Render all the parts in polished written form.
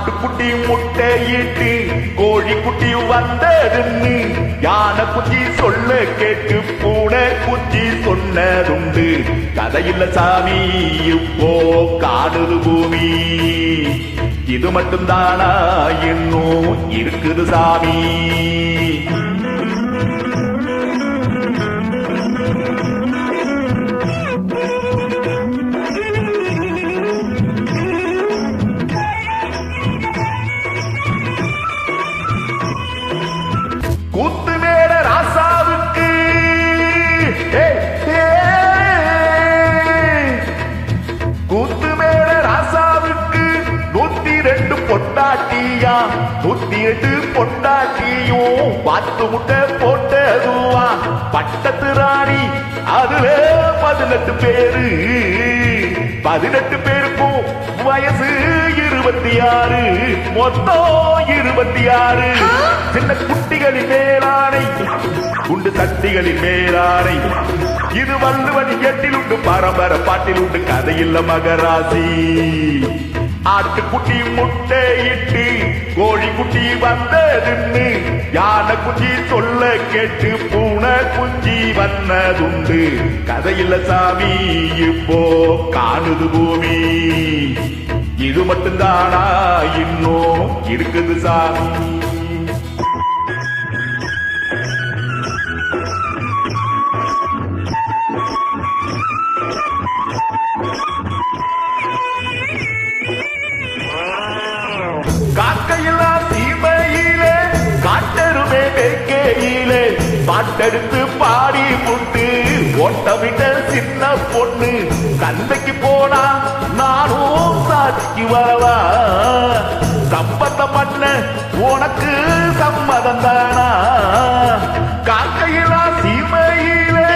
ஆட்டுக்குட்டி முட்டையிட்டு கோழிக்குட்டி வந்ததுன்னு யானை குச்சி சொல்ல கேட்டு பூனை குச்சி சொன்னதுண்டு. கதையில்ல சாமி இப்போ காடுது பூமி, இது மட்டும்தானா இன்னும் இருக்குது சாமி. கூத்து மேல ராசாவுக்கு கூத்து மேல ராசாவுக்கு 102 பொண்டாட்டியா, 102 பொண்டாட்டியும் பாத்து முட்டை போட்டதுவா. பட்டத்து ராணி அதுல 18 பேரு, 18 பேருக்கும் வயசு 26, மொத்தம் 26. சின்ன குட்டிகளின் மேலானை, குண்டு சட்டிகளின் மேலானை, இது வள்ளுவன் எட்டில் உண்டு, பரம்பர பாட்டில் உண்டு, கதையில்ல மகராசி. ஆட்டுக்குட்டி முட்டையிட்டு கோழிக்குட்டி வந்ததுன்னு யானை குச்சி சொல்ல கேட்டு பூனை குஞ்சி வந்ததுண்டு. கதையில்ல சாமி இப்போ காணுது பூமி, இது மட்டும்தானா இன்னும் இருக்குது சாமி. காக்கையிலா சீமையிலே காட்டருமே வேக்கையிலே பாட்டெடுத்து பாடி முட்டு ஓட்டமிட்ட சின்ன பொண்ணு. சந்தைக்கு போனா நானும் சாட்சிக்கு வரவா, சம்பந்தம் பண்ண உனக்கு சம்மதம் தானா. காக்கையிலா சீமையிலே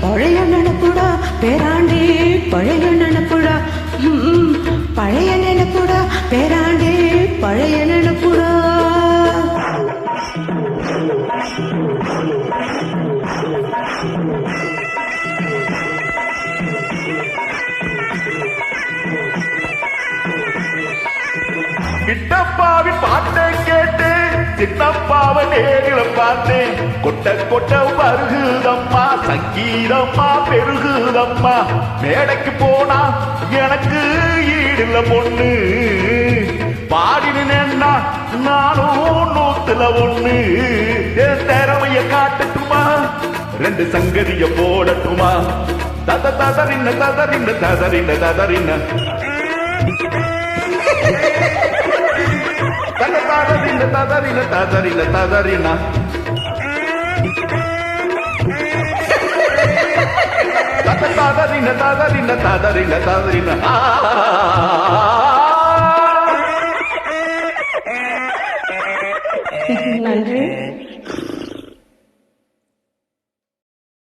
பழைய நினைப்புடா பேராண்டி, பழைய நினைப்புடா, பழைய நினைப்புடா பேராண்டி, பழைய நினைப்புடா. கிட்டப்பாவின் பாட்டை கேட்டு சின்னப்பாவை நேரில் பார்த்தேன். கொட்ட கொட்ட வருகுதம்மா சங்கீதம்மா பெருகுதம்மா. மேடைக்கு போனா எனக்கு ஈடுல பொண்ணு, பாடினா நானும் 100 என் திறமைய காட்டட்டுமா, 2 சங்கதிய போடட்டுமா. தத ததறின ததறின ததறின ததறின ததறின ததறின ததறின ததறின ததறின ததறின ததறின ததறின. நன்றி.